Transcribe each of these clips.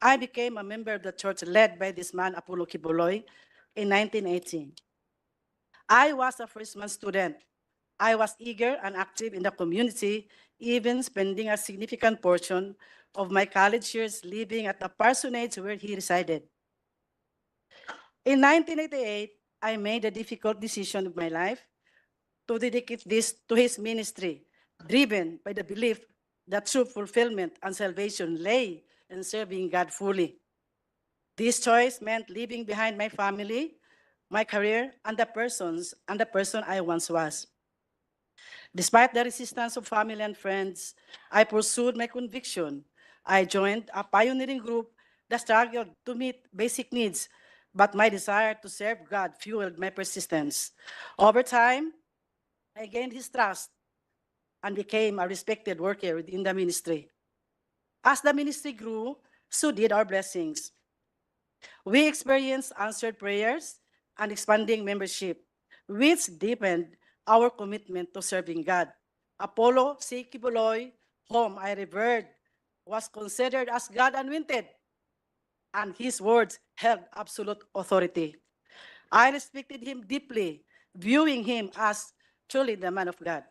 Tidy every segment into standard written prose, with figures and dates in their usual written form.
I became a member of the church led by this man, Apollo Quiboloy, in 1918. I was a freshman student. I was eager and active in the community, even spending a significant portion of my college years living at the parsonage where he resided. In 1988, I made a difficult decision of my life to dedicate this to his ministry, driven by the belief that true fulfillment and salvation lay in serving God fully. This choice meant leaving behind my family, my career, and the person I once was. Despite the resistance of family and friends, I pursued my conviction. I joined a pioneering group that struggled to meet basic needs, but my desire to serve God fueled my persistence. Over time, I gained his trust and became a respected worker within the ministry. As the ministry grew, so did our blessings. We experienced answered prayers and expanding membership, which deepened our commitment to serving God. Apollo C. Quiboloy, whom I revered, was considered as God anointed, and his words held absolute authority. I respected him deeply, viewing him as truly the man of God.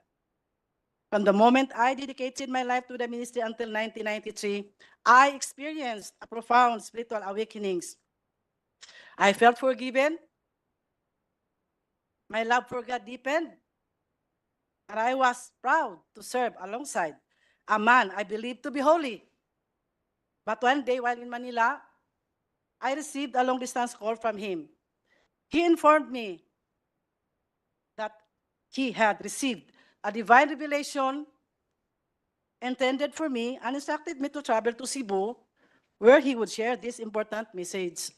From the moment I dedicated my life to the ministry until 1993, I experienced a profound spiritual awakenings. I felt forgiven, my love for God deepened, and I was proud to serve alongside a man I believed to be holy. But one day while in Manila, I received a long-distance call from him. He informed me that he had received a divine revelation intended for me and instructed me to travel to Cebu, where he would share this important message.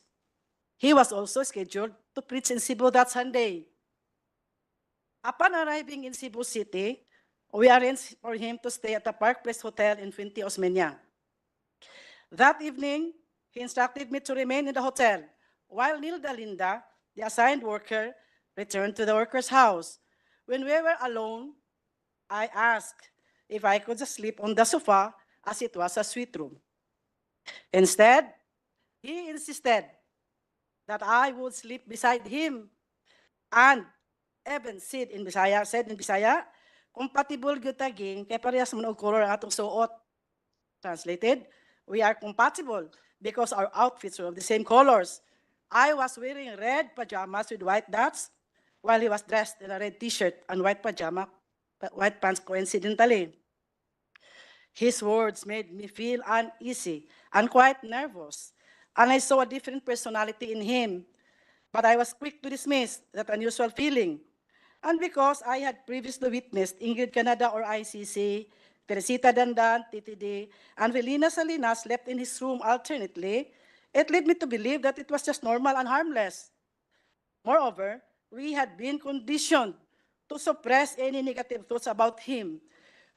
He was also scheduled to preach in Cebu that Sunday. Upon arriving in Cebu City, we arranged for him to stay at the Park Place Hotel in Fuente Osmeña. That evening, he instructed me to remain in the hotel, while Nilda Linda, the assigned worker, returned to the worker's house. When we were alone, I asked if I could just sleep on the sofa as it was a suite room. Instead, he insisted that I would sleep beside him and even said in Bisaya, compatible gyud taging kay parehas man og color ang atong suot. Translated, we are compatible because our outfits were of the same colors. I was wearing red pajamas with white dots, while he was dressed in a red t-shirt and white white pants coincidentally. His words made me feel uneasy and quite nervous, and I saw a different personality in him. But I was quick to dismiss that unusual feeling. And because I had previously witnessed Ingrid Canada or ICC, Teresita Dandan, TTD, and Velina Salinas slept in his room alternately, it led me to believe that it was just normal and harmless. Moreover, we had been conditioned to suppress any negative thoughts about him.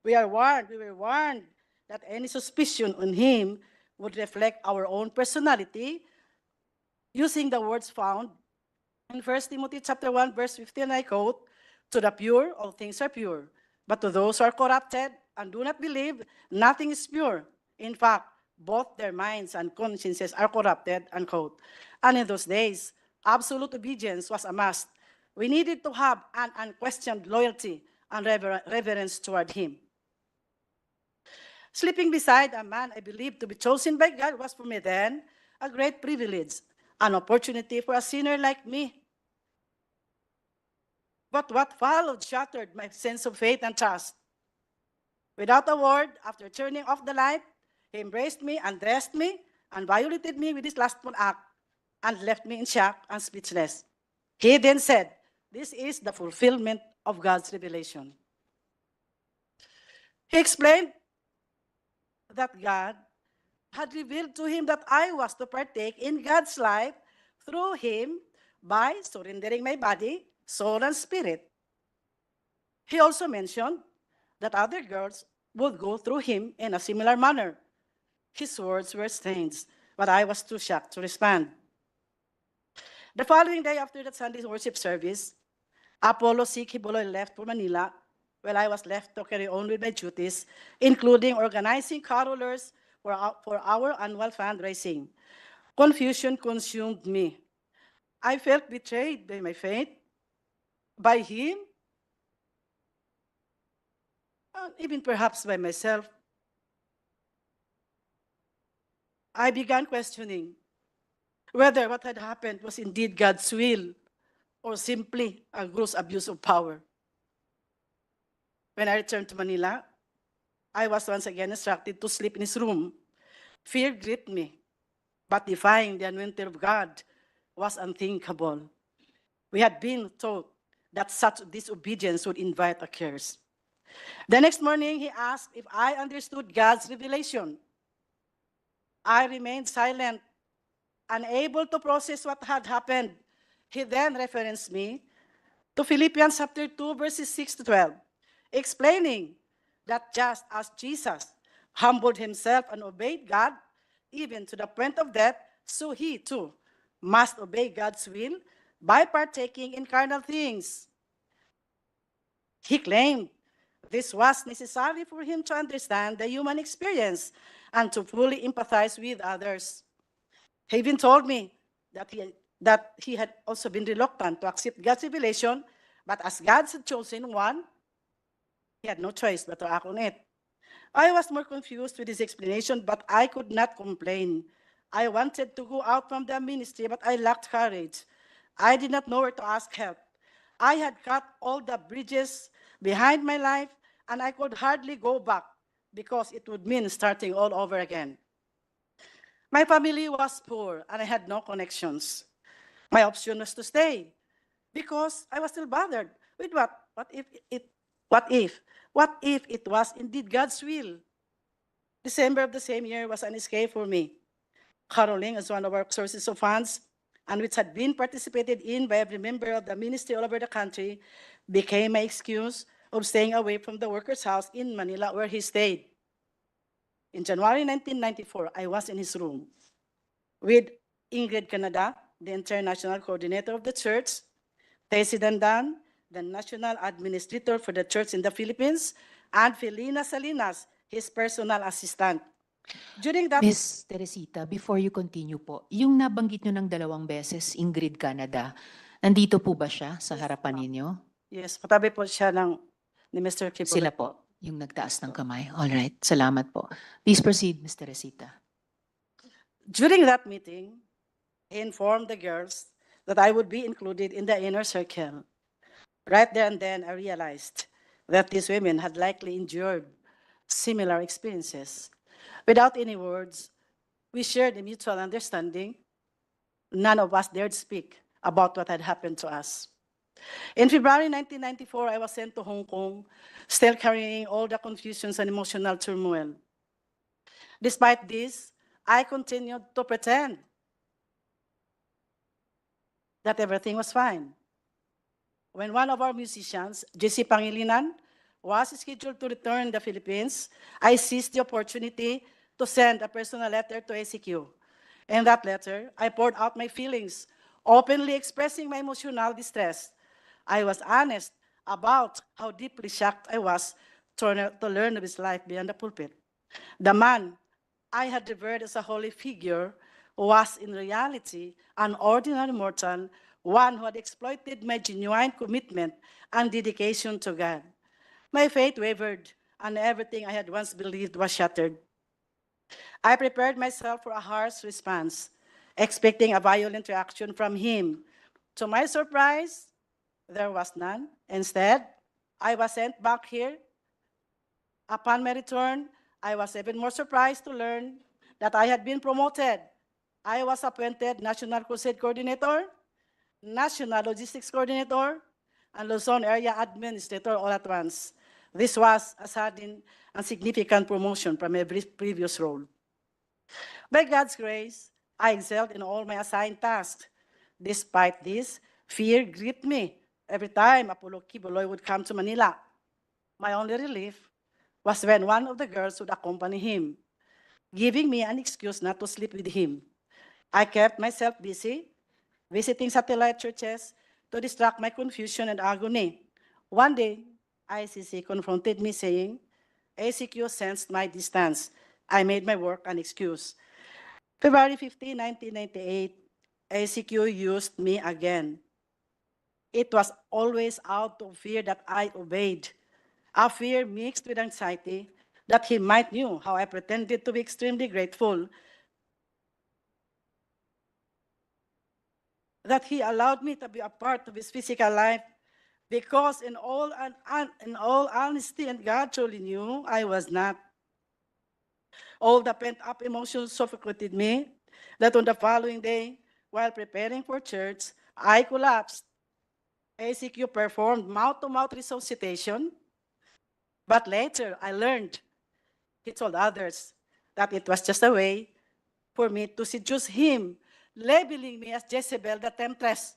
We were warned that any suspicion on him would reflect our own personality, using the words found in 1 Timothy chapter 1, verse 15, I quote, "To the pure, all things are pure. But to those who are corrupted and do not believe, nothing is pure. In fact, both their minds and consciences are corrupted," unquote. And in those days, absolute obedience was a must. We needed to have an unquestioned loyalty and reverence toward him. Sleeping beside a man I believed to be chosen by God was for me then a great privilege, an opportunity for a sinner like me. But what followed shattered my sense of faith and trust. Without a word, after turning off the light, he embraced me, undressed me, and violated me with his lustful act, and left me in shock and speechless. He then said, "This is the fulfillment of God's revelation." He explained that God had revealed to him that I was to partake in God's life through him by surrendering my body, soul, and spirit. He also mentioned that other girls would go through him in a similar manner. His words were strange, but I was too shocked to respond. The following day after that Sunday worship service, Apollo C. Quiboloy left for Manila, while I was left to carry on with my duties, including organizing carolers for our annual fundraising. Confusion consumed me. I felt betrayed by my faith, by him, and even perhaps by myself. I began questioning whether what had happened was indeed God's will or simply a gross abuse of power. When I returned to Manila, I was once again instructed to sleep in his room. Fear gripped me, but defying the anointing of God was unthinkable. We had been taught that such disobedience would invite a curse. The next morning, he asked if I understood God's revelation. I remained silent, unable to process what had happened. He then referenced me to Philippians chapter 2, verses 6 to 12, explaining that just as Jesus humbled himself and obeyed God, even to the point of death, so he too must obey God's will by partaking in carnal things. He claimed this was necessary for him to understand the human experience and to fully empathize with others. He even told me that he had also been reluctant to accept God's revelation, but as God's chosen one, he had no choice but to act on it. I was more confused with his explanation, but I could not complain. I wanted to go out from the ministry, but I lacked courage. I did not know where to ask help. I had cut all the bridges behind my life, and I could hardly go back because it would mean starting all over again. My family was poor, and I had no connections. My option was to stay because I was still bothered with what if it was indeed God's will? December of the same year was an escape for me. Caroling as one of our sources of funds, and which had been participated in by every member of the ministry all over the country, became my excuse of staying away from the worker's house in Manila where he stayed. In January 1994, I was in his room with Ingrid Canada, the international coordinator of the church, Teresita, the national administrator for the church in the Philippines, and Felina Salinas, his personal assistant. During that, Miss Teresita, before you continue po, yung nabanggit nyo ng 2 beses, Ingrid Canada, nandito po ba siya sa harapan ninyo? yes, patabi po siya ni Mr. Quiboloy. Sila po, yung nagtaas ng kamay. All right, salamat po. Please proceed, Miss Teresita. During that meeting, he informed the girls that I would be included in the inner circle. Right there and then, I realized that these women had likely endured similar experiences. Without any words, we shared a mutual understanding. None of us dared speak about what had happened to us. In February 1994, I was sent to Hong Kong, still carrying all the confusions and emotional turmoil. Despite this, I continued to pretend that everything was fine. When one of our musicians, JC Pangilinan, was scheduled to return to the Philippines, I seized the opportunity to send a personal letter to ACQ. In that letter, I poured out my feelings, openly expressing my emotional distress. I was honest about how deeply shocked I was to learn of his life beyond the pulpit. The man I had revered as a holy figure was in reality an ordinary mortal, one who had exploited my genuine commitment and dedication to God. My faith wavered, and everything I had once believed was shattered. I prepared myself for a harsh response, expecting a violent reaction from him. To my surprise, there was none. Instead, I was sent back here. Upon my return, I was even more surprised to learn that I had been promoted. I was appointed National Crusade Coordinator, National Logistics Coordinator, and Luzon Area Administrator all at once. This was a sudden and significant promotion from every previous role. By God's grace, I excelled in all my assigned tasks. Despite this, fear gripped me every time Apollo Quiboloy would come to Manila. My only relief was when one of the girls would accompany him, giving me an excuse not to sleep with him. I kept myself busy, visiting satellite churches to distract my confusion and agony. One day, ICC confronted me saying, ACQ sensed my distance. I made my work an excuse. February 15, 1998, ACQ used me again. It was always out of fear that I obeyed, a fear mixed with anxiety that he might knew how I pretended to be extremely grateful that he allowed me to be a part of his physical life, because in all honesty, and God truly knew I was not. All the pent-up emotions suffocated me that on the following day, while preparing for church, I collapsed. ACQ performed mouth-to-mouth resuscitation, but later I learned he told others that it was just a way for me to seduce him, labeling me as Jezebel the temptress.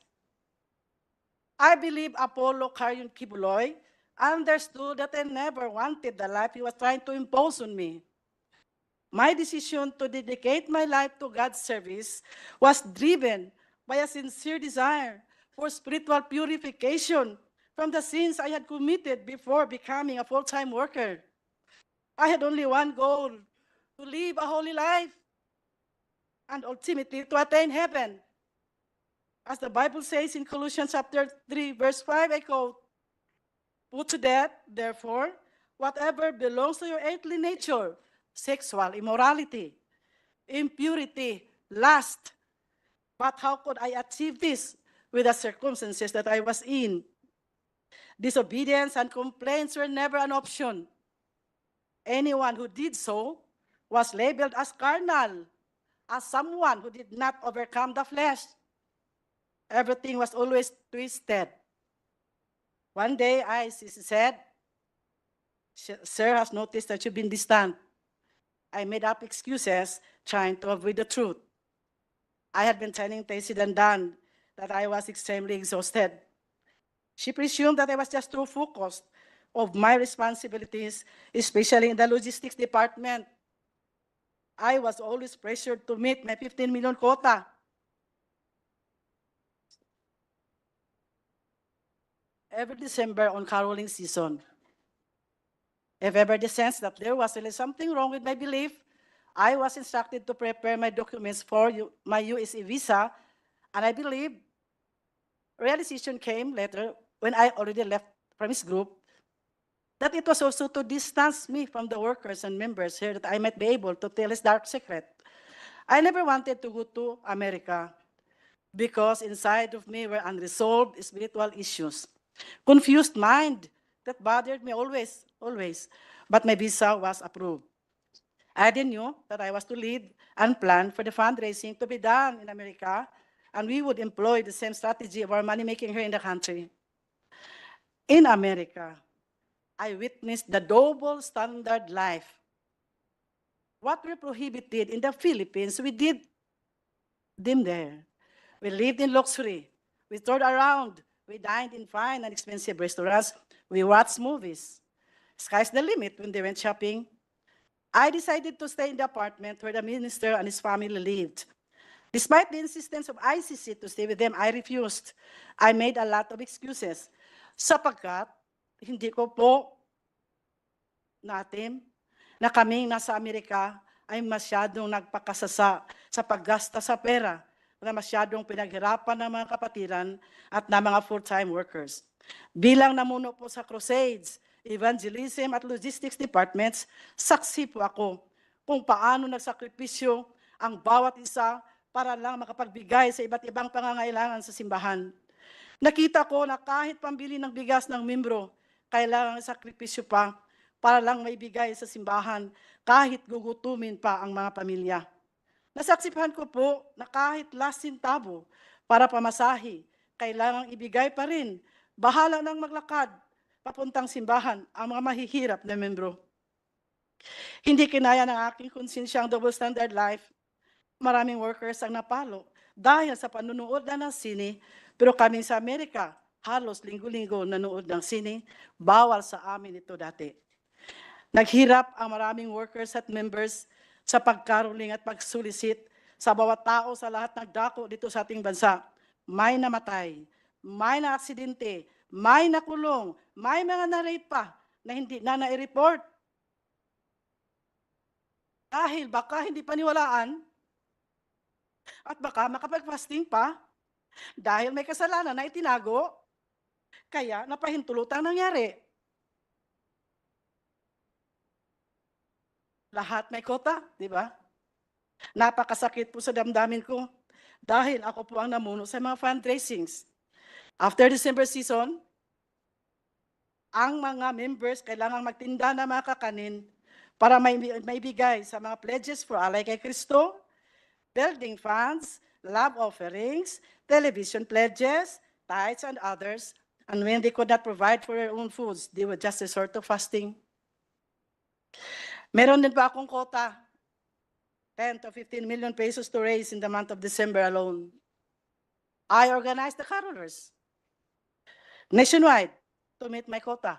I believe Apollo Carrion Quiboloy understood that I never wanted the life he was trying to impose on me. My decision to dedicate my life to God's service was driven by a sincere desire for spiritual purification from the sins I had committed before becoming a full-time worker. I had only one goal: to live a holy life and ultimately to attain heaven. As the Bible says in Colossians chapter 3, verse 5, I quote, "Put to death, therefore, whatever belongs to your earthly nature: sexual immorality, impurity, lust." But how could I achieve this with the circumstances that I was in? Disobedience and complaints were never an option. Anyone who did so was labeled as carnal, as someone who did not overcome the flesh. Everything was always twisted. One day, she said, "Sir has noticed that you've been distant." I made up excuses, trying to avoid the truth. I had been telling Teresita and Dan that I was extremely exhausted. She presumed that I was just too focused of my responsibilities, especially in the logistics department. I was always pressured to meet my 15 million quota. Every December on caroling season, if ever the sense that there was really something wrong with my belief, I was instructed to prepare my documents for my USA visa, and I believe realization came later when I already left from his group that it was also to distance me from the workers and members here that I might be able to tell his dark secret. I never wanted to go to America because inside of me were unresolved spiritual issues, confused mind that bothered me always, always. But my visa was approved. I didn't know that I was to lead and plan for the fundraising to be done in America, and we would employ the same strategy of our money making here in the country. In America, I witnessed the double standard life. What we prohibited in the Philippines, we did them there. We lived in luxury. We toured around. We dined in fine and expensive restaurants. We watched movies. Sky's the limit when they went shopping. I decided to stay in the apartment where the minister and his family lived. Despite the insistence of ICC to stay with them, I refused. I made a lot of excuses. Sapagkat, hindi ko po natin na kaming nasa Amerika ay masyadong nagpakasasa sa paggasta sa pera na masyadong pinaghirapan ng mga kapatiran at ng mga full-time workers. Bilang namuno po sa crusades, evangelism at logistics departments, saksi po ako kung paano nagsakripisyo ang bawat isa para lang makapagbigay sa iba't ibang pangangailangan sa simbahan. Nakita ko na kahit pambili ng bigas ng membro, kailangan sakripisyo pa para lang maibigay sa simbahan, kahit gugutumin pa ang mga pamilya. Nasaksihan ko po na kahit last centavo para pamasahe, kailangang ibigay pa rin. Bahala nang maglakad papuntang simbahan ang mga mahihirap na membro. Hindi kinaya ng aking konsensya ang double standard life. Maraming workers ang napalo dahil sa panunood na ng sine, pero kami sa Amerika, halos linggo-linggo nanood ng sine, bawal sa amin ito dati. Naghirap ang maraming workers at members sa pagkaruling at pagsulisit sa bawat tao sa lahat ng dako dito sa ating bansa. May namatay, may na-aksidente, may nakulong, may mga na-rape pa na hindi na na-report. Dahil baka hindi paniwalaan at baka makapag-fasting pa dahil may kasalanan na itinago, kaya napahintulutang nangyari. Lahat may kota, di ba? Napakasakit po sa damdamin ko dahil ako po ang namuno sa mga fundraisings. After December season, ang mga members kailangang magtinda ng mga kakanin para maibigay sa mga pledges for Alay kay Kristo, building funds, love offerings, television pledges, tithes, and others. And when they could not provide for their own foods, they would just resort to fasting. Meron din pa akong quota, 10 to 15 million pesos to raise in the month of December alone. I organized the carolers nationwide to meet my quota.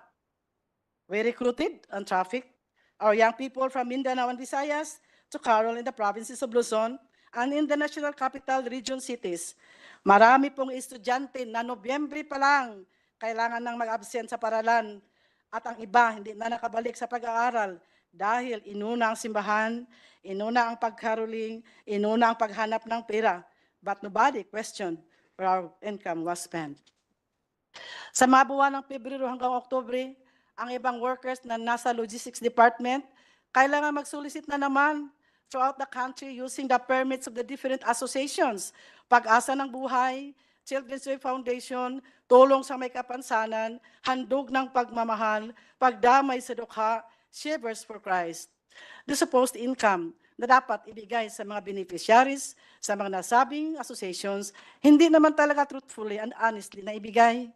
We recruited and trafficked our young people from Mindanao and Visayas to carol in the provinces of Luzon and in the national capital region cities. Marami pong estudyante na Nobyembre pa lang kailangan nang mag-absent sa paralan at ang iba hindi na nakabalik sa pag-aaral dahil inuna ang simbahan, inuna ang pagkaroling, inuna ang paghanap ng pera. But nobody questioned where our income was spent. Sa mga buwan ng Pebrero hanggang Oktubre, ang ibang workers na nasa logistics department, kailangan mag-solicit na naman throughout the country using the permits of the different associations. Pag-asa ng buhay, Children's Way Foundation, tulong sa may kapansanan, handog ng pagmamahal, pagdamay sa dukha, Shivers for Christ. The supposed income na dapat ibigay sa mga beneficiaries, sa mga nasabing associations, hindi naman talaga truthfully and honestly na ibigay.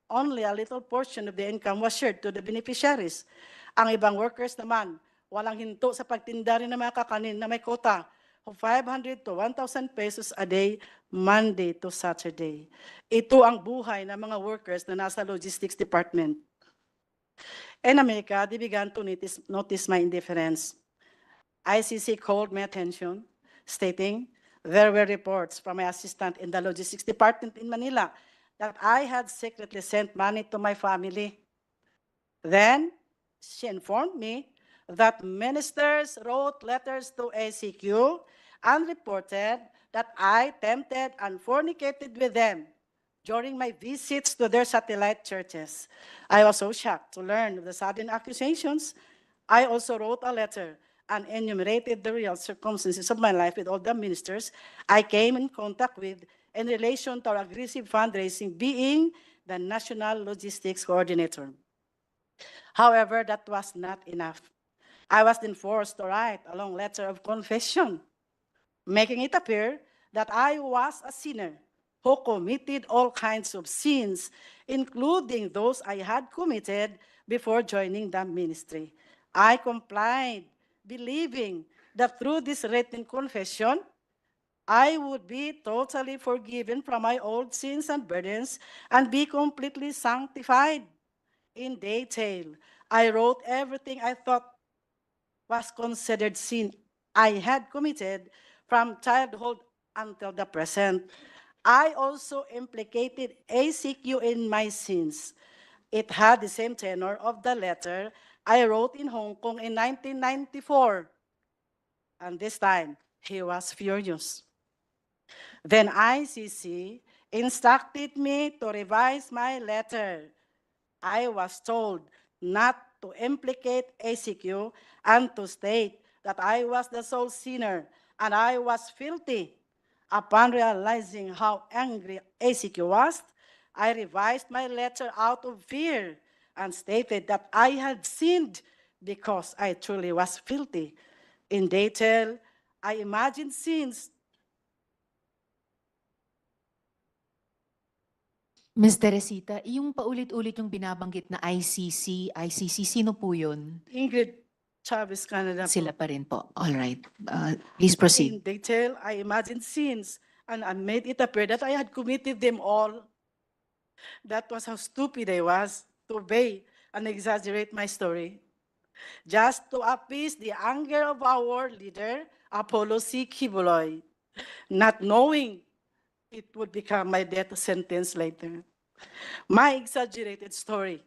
Only a little portion of the income was shared to the beneficiaries. Ang ibang workers naman, walang hinto sa pagtinda rin ng mga kakanin na may quota of 500 to 1,000 pesos a day, Monday to Saturday. Ito ang buhay ng mga workers na nasa logistics department. In America, they began to notice my indifference. ICC called my attention, stating there were reports from my assistant in the logistics department in Manila that I had secretly sent money to my family. Then, she informed me that ministers wrote letters to ACQ and reported that I tempted and fornicated with them during my visits to their satellite churches. I was so shocked to learn of the sudden accusations. I also wrote a letter and enumerated the real circumstances of my life with all the ministers I came in contact with in relation to our aggressive fundraising, being the National Logistics Coordinator. However, that was not enough. I was then forced to write a long letter of confession, making it appear that I was a sinner who committed all kinds of sins, including those I had committed before joining the ministry. I complied, believing that through this written confession, I would be totally forgiven from my old sins and burdens and be completely sanctified. In detail, I wrote everything I thought was considered sin I had committed from childhood until the present. I also implicated ACQ in my sins. It had the same tenor of the letter I wrote in Hong Kong in 1994. And this time, he was furious. Then ICC instructed me to revise my letter. I was told not to implicate ACQ and to state that I was the sole sinner and I was filthy. Upon realizing how angry ACQ was, I revised my letter out of fear and stated that I had sinned because I truly was filthy. In detail, I imagined sins. Ms. Teresita, yung paulit-ulit yung binabanggit na ICC, sino po yun? Ingrid Chavez Canada. Sila pa rin po. All right. Please proceed. In detail, I imagined sins and I made it appear that I had committed them all. That was how stupid I was to obey and exaggerate my story. Just to appease the anger of our leader, Apollo C. Quiboloy, not knowing it would become my death sentence later. My exaggerated story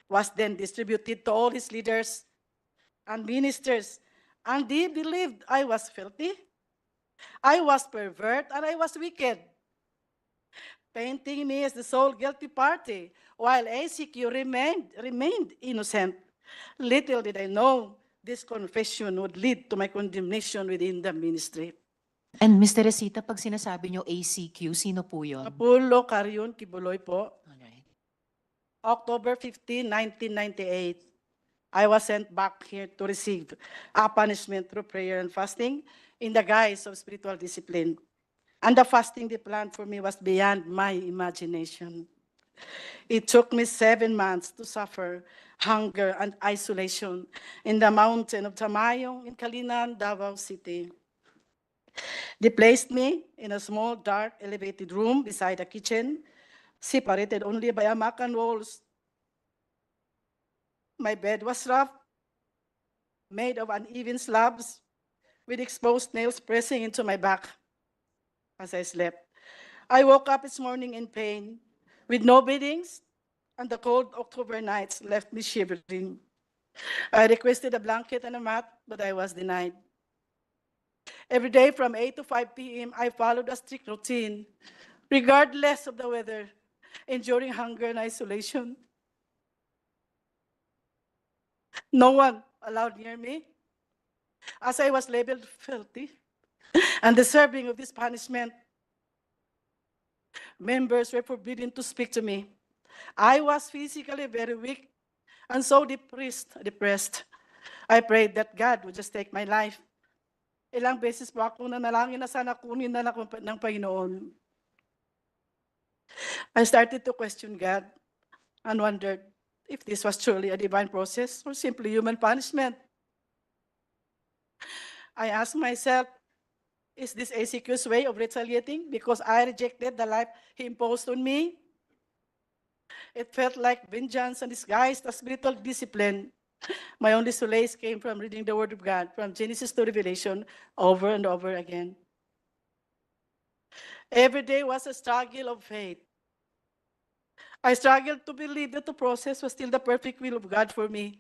was then distributed to all his leaders and ministers And he believed I was filthy, I was pervert, and I was wicked, painting me as the sole guilty party, while ACQ remained innocent. Little did I know this confession would lead to my condemnation within the ministry. And Ms. Teresita, pag sinasabi nyo ACQ, sino po yun? Apollo Carrion Quiboloy po, Alright. October 15, 1998. I was sent back here to receive a punishment through prayer and fasting in the guise of spiritual discipline. And the fasting they planned for me was beyond my imagination. It took me 7 months to suffer hunger and isolation in the mountain of Tamayong in Kalinan, Davao City. They placed me in a small, dark, elevated room beside a kitchen, separated only by a macan walls. My bed was rough, made of uneven slabs, with exposed nails pressing into my back as I slept. I woke up this morning in pain, with no beddings, and the cold October nights left me shivering. I requested a blanket and a mat, but I was denied. Every day from 8 to 5 p.m., I followed a strict routine, regardless of the weather, enduring hunger and isolation. No one allowed near me, as I was labeled filthy and deserving of this punishment. Members were forbidden to speak to me. I was physically very weak and so depressed. I prayed that God would just take my life. Ilang beses po ako nanalangin na sana kunin na ng Panginoon. I started to question God and wondered if this was truly a divine process or simply human punishment. I asked myself, is this ACQ's way of retaliating because I rejected the life he imposed on me? It felt like vengeance and disguised as spiritual discipline. My only solace came from reading the Word of God from Genesis to Revelation over and over again. Every day was a struggle of faith. I struggled to believe that the process was still the perfect will of God for me.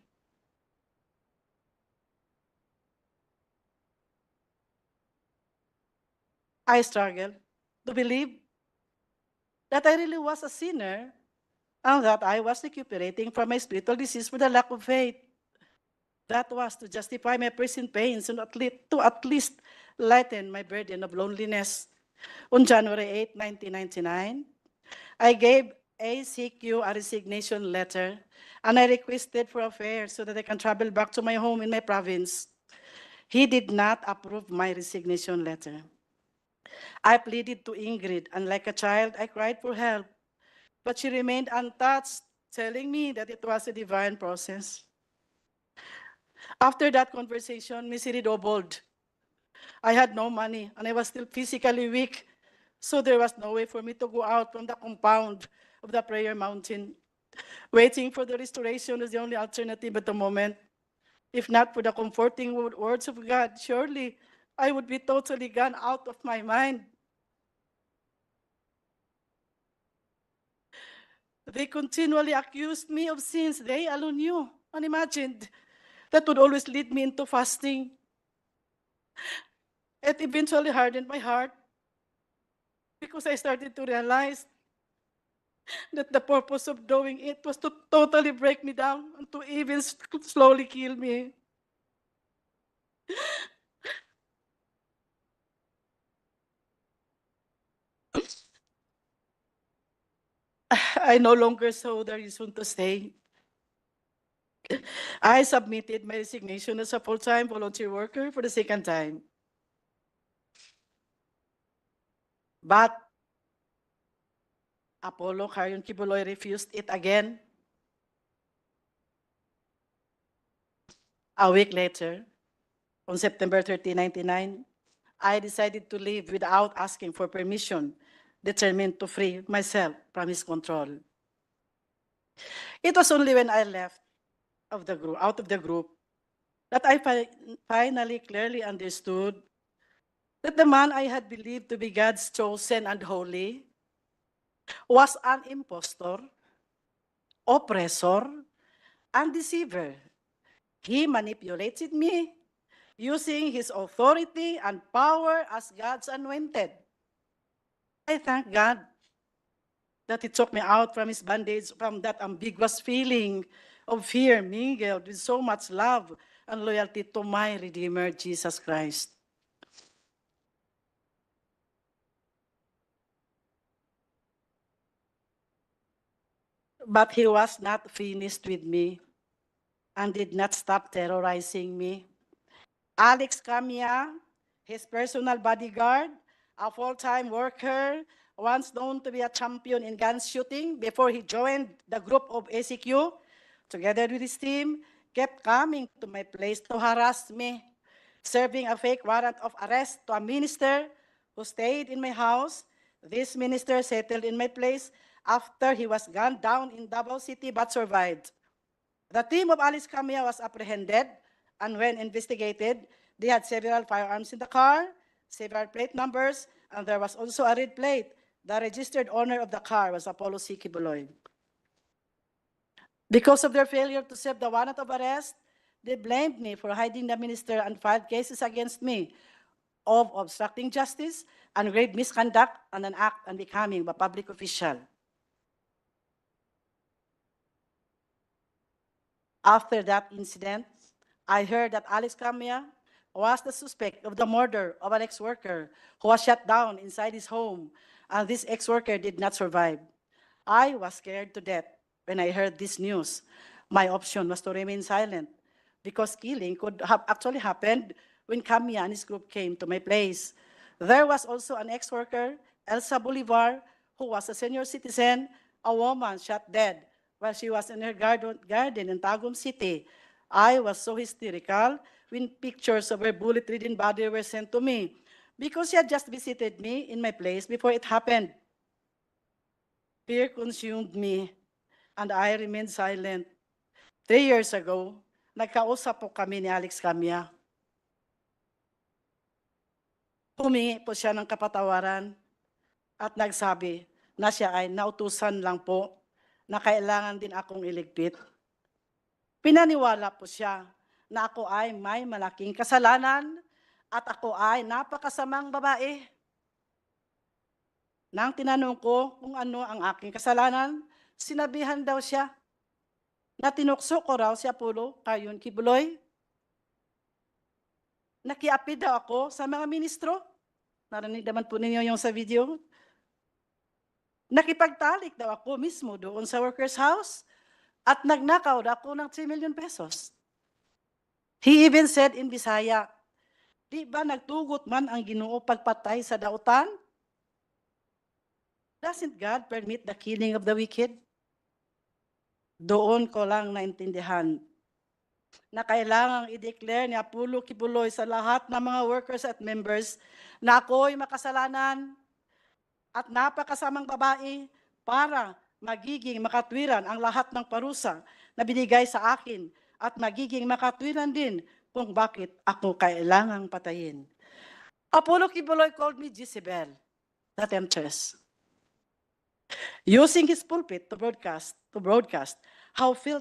I struggled to believe that I really was a sinner and that I was recuperating from my spiritual disease for the lack of faith. That was to justify my present pains and to at least lighten my burden of loneliness. On January 8, 1999, I gave ACQ a resignation letter and I requested for a fare so that I can travel back to my home in my province. He did not approve my resignation letter. I pleaded to Ingrid, and like a child, I cried for help. But she remained untouched, telling me that it was a divine process. After that conversation, misery doubled. I had no money, and I was still physically weak, so there was no way for me to go out from the compound of the prayer mountain. Waiting for the restoration was the only alternative at the moment. If not for the comforting words of God, surely I would be totally gone out of my mind. They continually accused me of sins they alone knew, unimagined, that would always lead me into fasting. It eventually hardened my heart because I started to realize that the purpose of doing it was to totally break me down and to even slowly kill me. I no longer saw the reason to stay. I submitted my resignation as a full-time volunteer worker for the second time. But Apollo Carrion Quiboloy refused it again. A week later, on September 30, 1999, I decided to leave without asking for permission, determined to free myself from his control. It was only when I left out of the group that I finally clearly understood that the man I had believed to be God's chosen and holy was an impostor, oppressor, and deceiver. He manipulated me, using his authority and power as God's anointed. I thank God that he took me out from his bondage, from that ambiguous feeling of fear mingled with so much love and loyalty to my Redeemer, Jesus Christ. But he was not finished with me and did not stop terrorizing me. Alex Camia, his personal bodyguard, a full-time worker, once known to be a champion in gun shooting before he joined the group of ACQ, together with his team, kept coming to my place to harass me, serving a fake warrant of arrest to a minister who stayed in my house. This minister settled in my place after he was gunned down in Davao City but survived. The team of Alice Camia was apprehended, and when investigated, they had several firearms in the car, several plate numbers, and there was also a red plate. The registered owner of the car was Apollo C. Quiboloy. Because of their failure to serve the warrant of arrest, they blamed me for hiding the minister and filed cases against me of obstructing justice and grave misconduct and an act unbecoming of a public official. After that incident, I heard that Alex Camia was the suspect of the murder of an ex-worker who was shot down inside his home, and this ex-worker did not survive. I was scared to death when I heard this news. My option was to remain silent because killing could have actually happened when Camia and his group came to my place. There was also an ex-worker, Elsa Bolivar, who was a senior citizen, a woman shot dead while she was in her garden in Tagum City. I was so hysterical when pictures of her bullet-ridden body were sent to me because she had just visited me in my place before it happened. Fear consumed me, and I remained silent. 3 years ago, nagkausap po kami ni Alex Camia. Humingi po siya ng kapatawaran at nagsabi na siya ay nautusan lang po na kailangan din akong iligpit. Pinaniwala po siya na ako ay may malaking kasalanan at ako ay napakasamang babae. Nang tinanong ko kung ano ang aking kasalanan, sinabihan daw siya na tinukso ko raw si Apollo Quiboloy. Nakiapi daw ako sa mga ministro. Narinig naman po ninyo yung sa video. Nakipagtalik daw ako mismo doon sa workers' house at nagnakaw daw ako ng 3 million pesos. He even said in Bisaya, di ba nagtugot man ang Ginoo pagpatay sa dautan? Doesn't God permit the killing of the wicked? Doon ko lang naintindihan na kailangang i-declare ni Apollo Quiboloy sa lahat ng mga workers at members na ako'y makasalanan at napakasamang babae para magiging makatwiran ang lahat ng parusa na binigay sa akin at magiging makatwiran din kung bakit ako kailangang patayin. Apollo Quiboloy called me Jezebel, the temptress, using his pulpit to broadcast how filthy